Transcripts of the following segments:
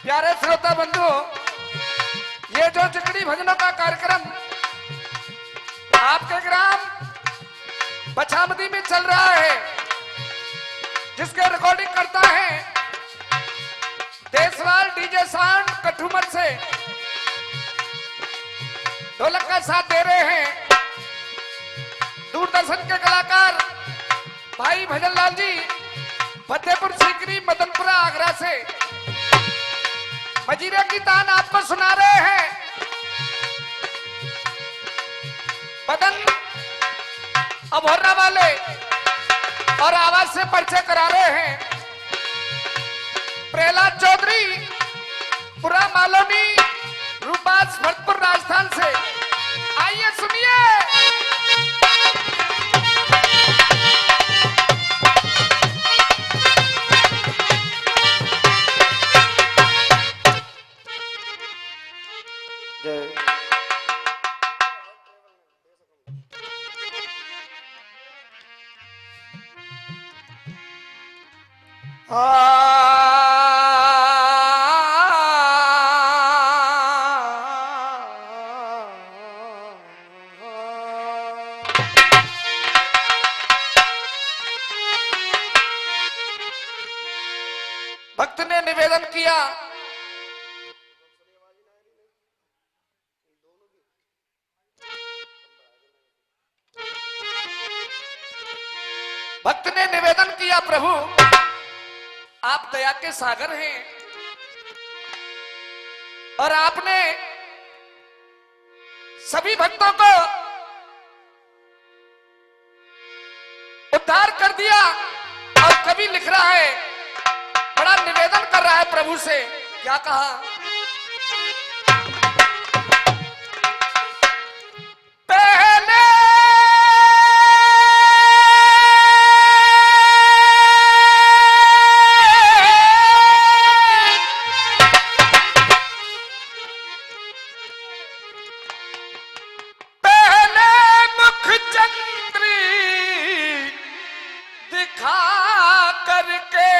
प्यारे श्रोता बंधु, ये जो चिकड़ी भजनों का कार्यक्रम आपके ग्राम बछामदी में चल रहा है, जिसके रिकॉर्डिंग करता है देशवाल डीजे साउंड कठुमर से, ढोलक का साथ दे रहे हैं दूरदर्शन के कलाकार भाई भजनलाल जी, फतेहपुर सीकरी मदनपुरा आगरा से मजीरे की तान आपको सुना रहे हैं। बदन अभोरा वाले और आवाज से परिचय करा रहे हैं प्रहलाद चौधरी, पुरा मालोनी, रूपास भरतपुर राजस्थान से। आइए सुनिए। भक्त ने निवेदन किया, भक्त ने निवेदन किया, प्रभु आप दया के सागर हैं और आपने सभी भक्तों को उद्धार कर दिया। और कवि लिख रहा है, बड़ा निवेदन कर रहा है प्रभु से। क्या कहा? पहले मुख चंद्री दिखा करके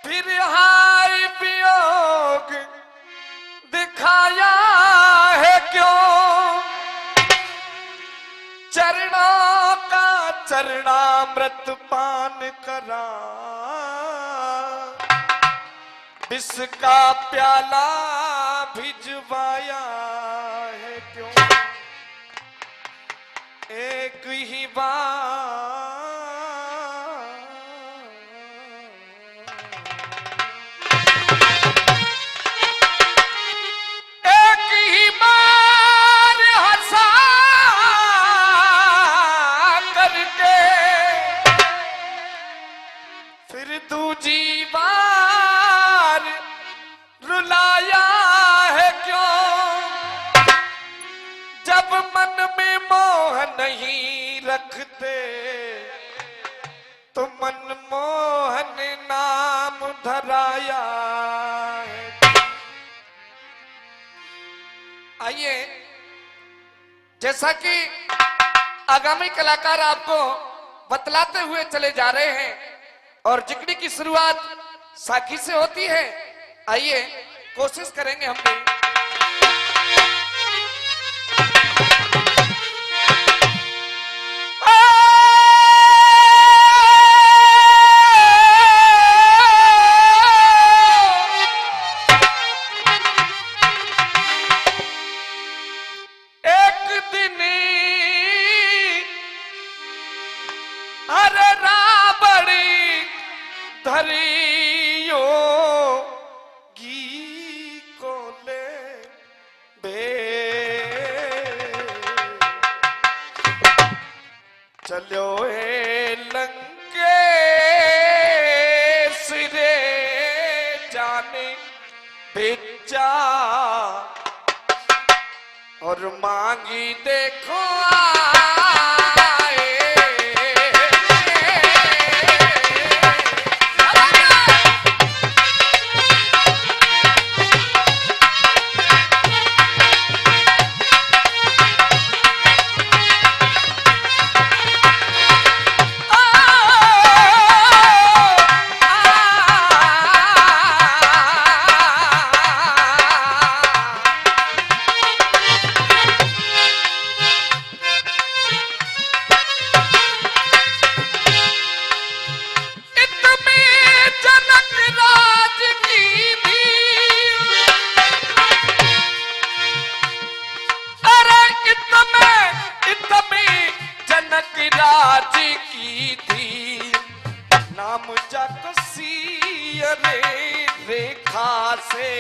फिर हाय वियोग दिखाया है क्यों? चरणों का चरणामृत पान करा, विष का प्याला भिजवाया है क्यों? एक ही बार हंसा करके फिर दूजी बार रुलाया है क्यों? जब मन में मोह नहीं रखते तो मनमोहन नाम धराया है। आइए, जैसा कि आगामी कलाकार आपको बतलाते हुए चले जा रहे हैं और जिकड़ी की शुरुआत साखी से होती है, आइए कोशिश करेंगे हम भी। अरे राबड़ी धरियो गी को ले बे, चलो ए लंके सिरे जाने बेचा और मांगी देखो रेखा से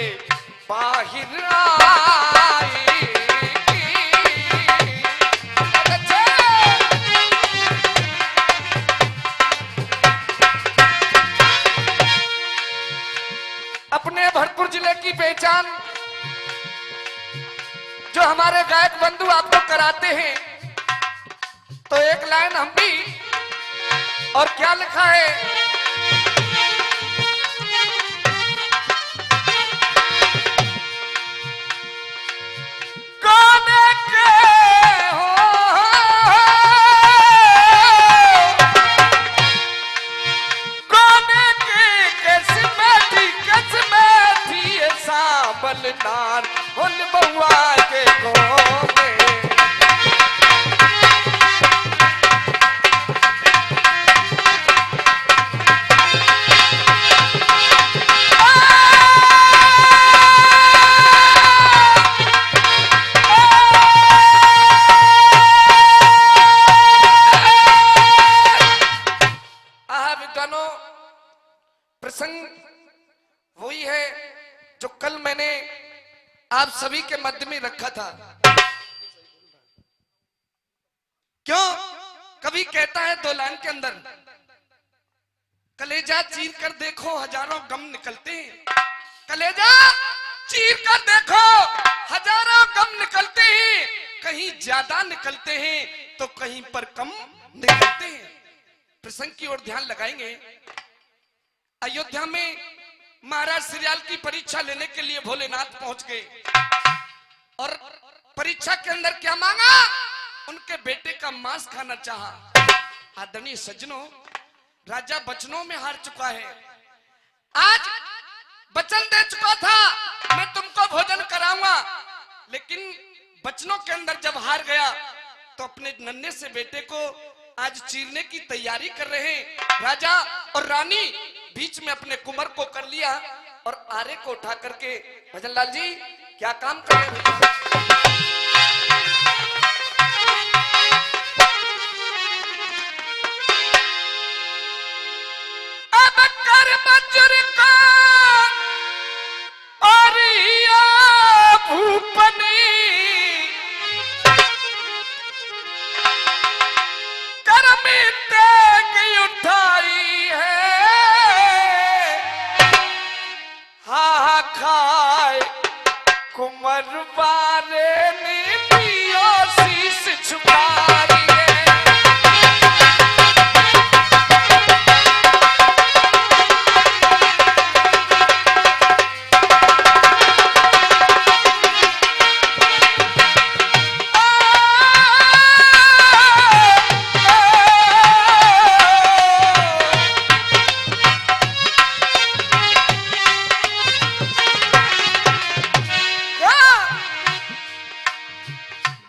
बाहर आएगी। अपने भरतपुर जिले की पहचान जो हमारे गायक बंधु आपको कराते हैं, तो एक लाइन हम भी, और क्या लिखा है, गाने के हो गाने के किस्में थी ये सांबल नार उन बउआ के गोमे। प्रसंग वही है जो कल मैंने आप सभी के मध्य में रखा था। क्यों कभी कहता है दो लाइन के अंदर, कलेजा चीर कर देखो हजारों गम निकलते हैं, कलेजा चीर कर देखो हजारों गम निकलते हैं, कहीं ज्यादा निकलते हैं तो कहीं पर कम निकलते हैं। प्रसंग की ओर ध्यान लगाएंगे। अयोध्या में महाराज श्रीलाल की परीक्षा लेने के लिए भोलेनाथ पहुंच गए और परीक्षा के अंदर क्या मांगा, उनके बेटे का मांस खाना चाहा। आदरणीय सज्जनों, राजा वचनों में हार चुका है। आज वचन दे चुका था मैं तुमको भोजन कराऊंगा, लेकिन वचनों के अंदर जब हार गया तो अपने नन्हे से बेटे को आज चीरने की तैयारी कर रहे हैं। राजा और रानी बीच में अपने कुमर को कर लिया और आरे को उठा करके, भजनलाल जी क्या काम कर रहे हैं? अब कर बजर का और भूपनी कर में तेग उठाई है, खाए कुमर बारे ने पियो शीश झुका लिए।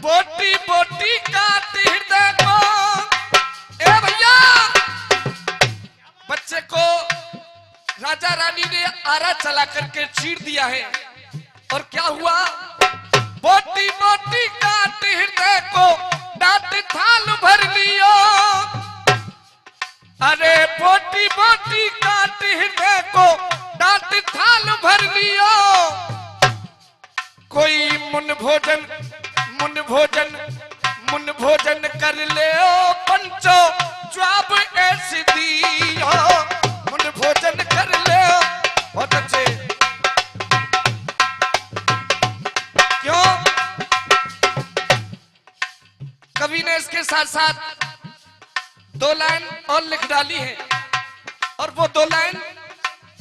बोटी बोटी काट हृदय को, ए भैया बच्चे को राजा रानी ने आरा चला करके चीर दिया है। और क्या हुआ, बोटी बोटी काट हृदय को डांट थाल भर लियो। अरे बोटी बोटी काट हृदय को डांट थाल भर लियो। कोई मुन भोजन कर ले ओ पंचो जवाब ऐसी दियो। मुन भोजन कर ले ओ, बहुत अच्छे। क्यों कवि ने इसके साथ साथ दो लाइन और लिख डाली है, और वो दो लाइन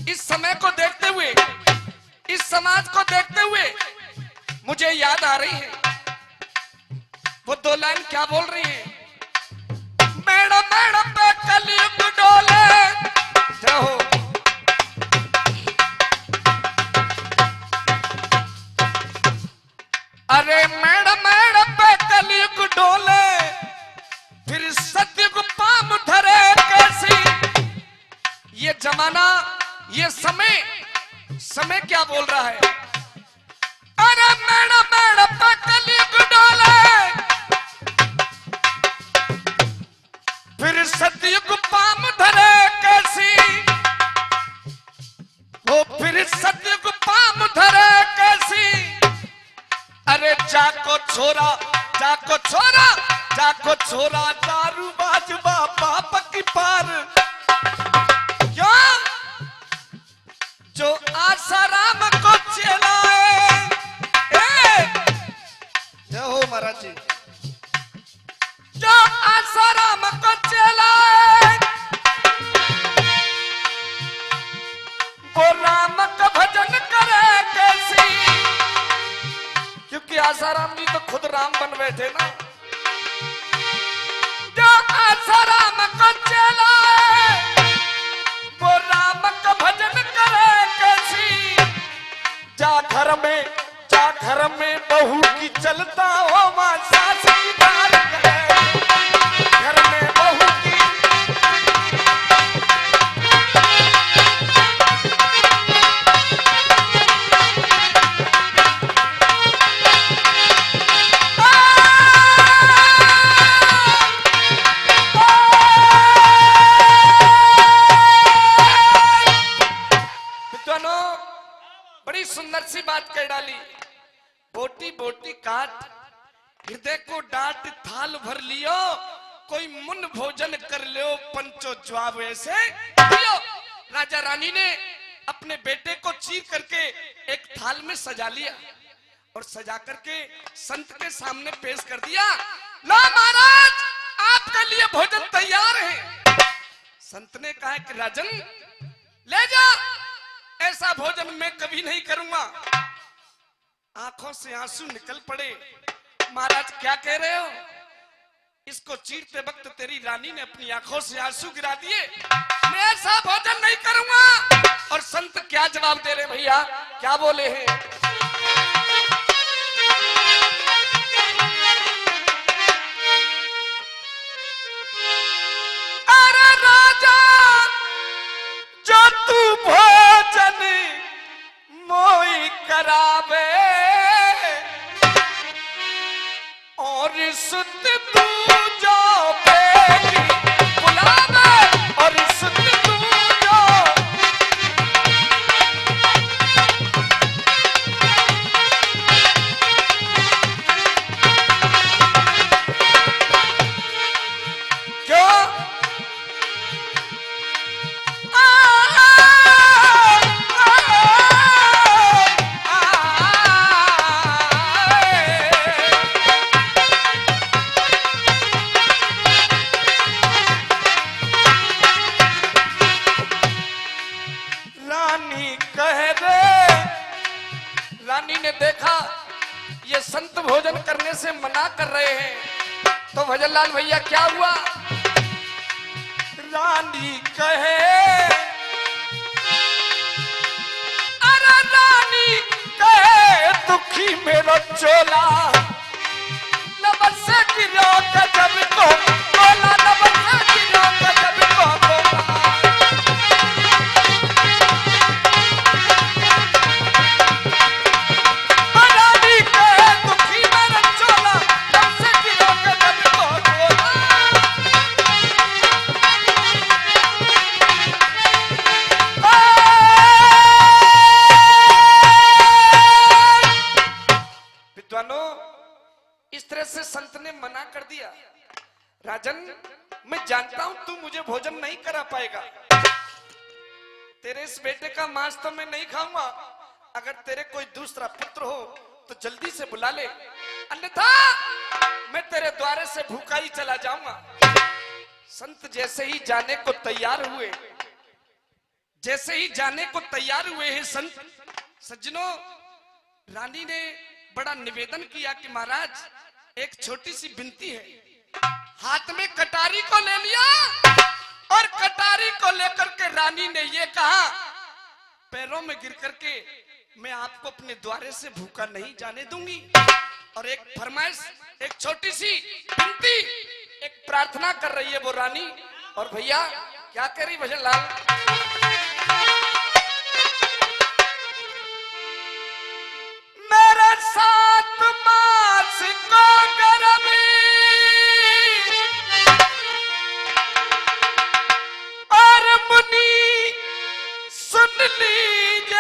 इस समय को देखते हुए, इस समाज को देखते हुए मुझे याद आ रही है। वो दो लाइन क्या बोल रही है, मैडम मैडम पे कलयुग डोले जाओ। अरे मैडम मैडम पे कलयुग डोले, फिर सतयुग पाम धरे कैसी। ये जमाना, ये समय क्या बोल रहा है। अरे मैडम मैडम पे कलयुग डोले, फिर सतयुग पाम धरे कैसी। हो फिर सतयुग पाम धरे कैसी। अरे जाको छोरा जाको छोरा जाको छोरा दारू बाजबा बाप की पार। क्यों जो आसाराम को चलाए। जय हो महाराज जी। जो आसाराम को चलाए वो राम का भजन करे कैसी। क्योंकि आसाराम जी तो खुद राम बन बैठे ना। जो आसाराम को चलाए वो राम का भजन करे कैसी। जा घर में बहू की चलता हो वहां सास की दाल करे। घर में बहू की बड़ी सुंदर सी बात कह डाली। बोटी बोटी काट हृदय को डांट थाल भर लियो। कोई मुन भोजन कर लियो पंचो जवाब ऐसे दियो। राजा रानी ने अपने बेटे को चीर करके एक थाल में सजा लिया और सजा करके संत के सामने पेश कर दिया। लो महाराज आपके लिए भोजन तैयार है। संत ने कहा कि राजन ले जा, ऐसा भोजन मैं कभी नहीं करूंगा। आंखों से आंसू निकल पड़े। महाराज क्या कह रहे हो? इसको चीरते वक्त तेरी रानी ने अपनी आंखों से आंसू गिरा दिए। मैं ऐसा भोजन नहीं करूंगा। और संत क्या जवाब दे रहे भैया, क्या बोले हैं? अरे राजा जो तू भोजन मोई करावे और सुत तू जो बेटी बुलावे और सुत तू जो। क्यों रानी ने देखा ये संत भोजन करने से मना कर रहे हैं तो भजनलाल भैया क्या हुआ? रानी कहे अरे रानी कहे दुखी मेरा चोला नबसे गिरो गजब को बोला नबसे गिरो गजब को बोला। इस तरह से संत ने मना कर दिया। राजन मैं जानता हूं तू मुझे भोजन नहीं करा पाएगा। तेरे इस बेटे का मांस तो मैं नहीं खाऊंगा। अगर तेरे कोई दूसरा पुत्र हो तो जल्दी से बुला ले, अन्यथा मैं तेरे द्वारे से भूखा ही चला जाऊंगा। संत जैसे ही जाने को तैयार हुए, जैसे ही जाने को तैयार हुए हैं संत सज्जनों, रानी ने बड़ा निवेदन किया कि महाराज एक छोटी सी विनती है। हाथ में कटारी को ले लिया और कटारी को लेकर के रानी ने ये कहा पैरों में गिर करके मैं आपको अपने द्वारे से भूखा नहीं जाने दूंगी। और एक फरमाइश, एक छोटी सी विनती, एक प्रार्थना कर रही है वो रानी। और भैया क्या कह रही भजनलाल? मेरे साथ मास को गरमी और मुनि सुन लीजिए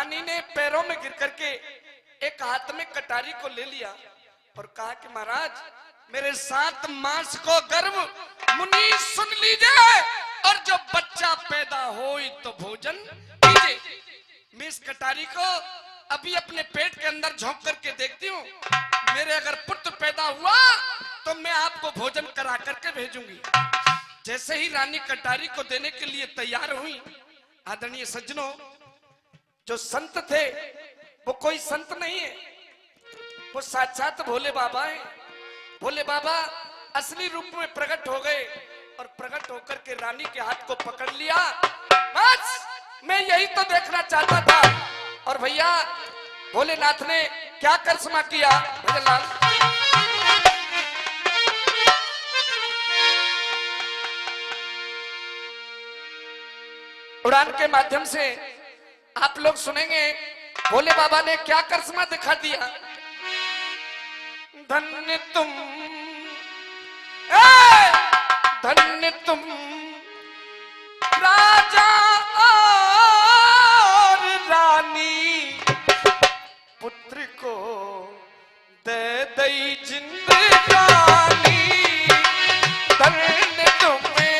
रानी ने पैरों में गिर करके एक हाथ में कटारी को ले लिया और कहा कि महाराज मेरे 7 मास को गर्भ मुनि सुन लीजिए और जो बच्चा पैदा हो तो भोजन कीजिए। मैं इस कटारी को अभी अपने पेट के अंदर झोंक करके देखती हूँ, मेरे अगर पुत्र पैदा हुआ तो मैं आपको भोजन करा करके भेजूंगी। जैसे ही रानी कटारी को देने के लिए तैयार हुई, आदरणीय सज्जनों, जो संत थे वो कोई संत नहीं है, वो साक्षात भोले बाबा हैं। भोले बाबा असली रूप में प्रकट हो गए और प्रकट होकर के रानी के हाथ को पकड़ लिया। बस मैं यही तो देखना चाहता था। और भैया भोलेनाथ ने क्या करिश्मा किया भजनलाल, उड़ान के माध्यम से आप लोग सुनेंगे भोले बाबा ने क्या करिश्मा दिखा दिया। धन्य तुम, धन्य तुम राजा और रानी, पुत्र को दे दई जिंदगानी। धन्य तुम्हें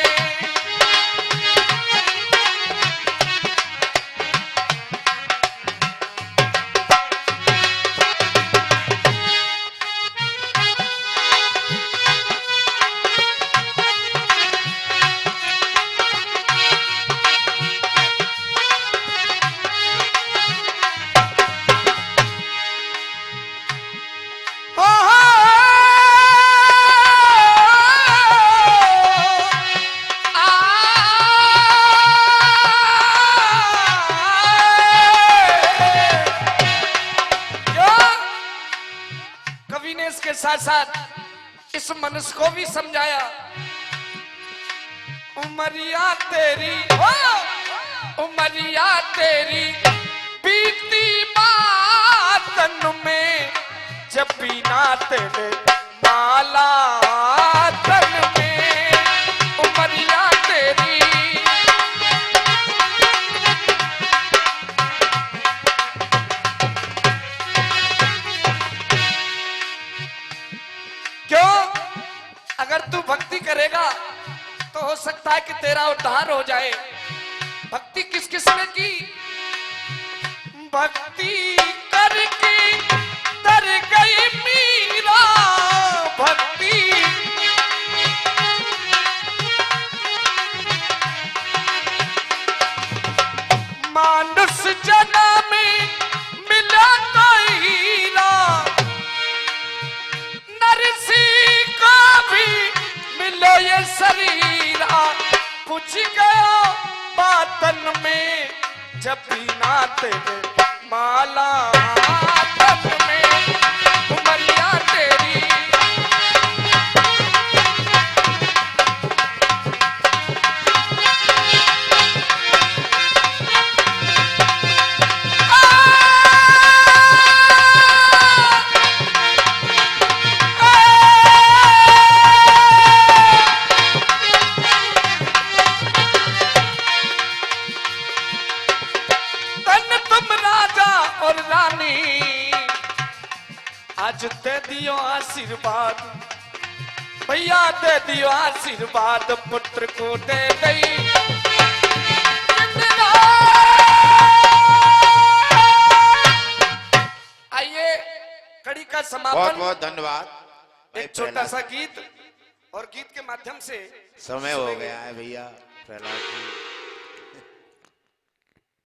के साथ साथ इस मनुष्य को भी समझाया। उमरिया तेरी उमरिया तेरी बीती बातन में, जब बिना तेरे माला तन में। उमरिया तेरी क्यों, अगर तू भक्ति करेगा तो हो सकता है कि तेरा उद्धार हो जाए। भक्ति किस किसने की? भक्ति करके तर गई मीरा, भक्ति मानुष जन्म में मिला तो हीरा, नरसी को भी मिलो ये शरीरा। पूछ गया बातन में, जब बिना तेरे माला तन में। उमरिया तेरी आज दे दियो आशीर्वाद, भैया दे दियो आशीर्वाद, पुत्र को दे गई। आइए कड़ी का समापन। बहुत बहुत धन्यवाद। एक छोटा सा गीत और गीत के माध्यम से समय हो गया है भैया प्रहलाद जी।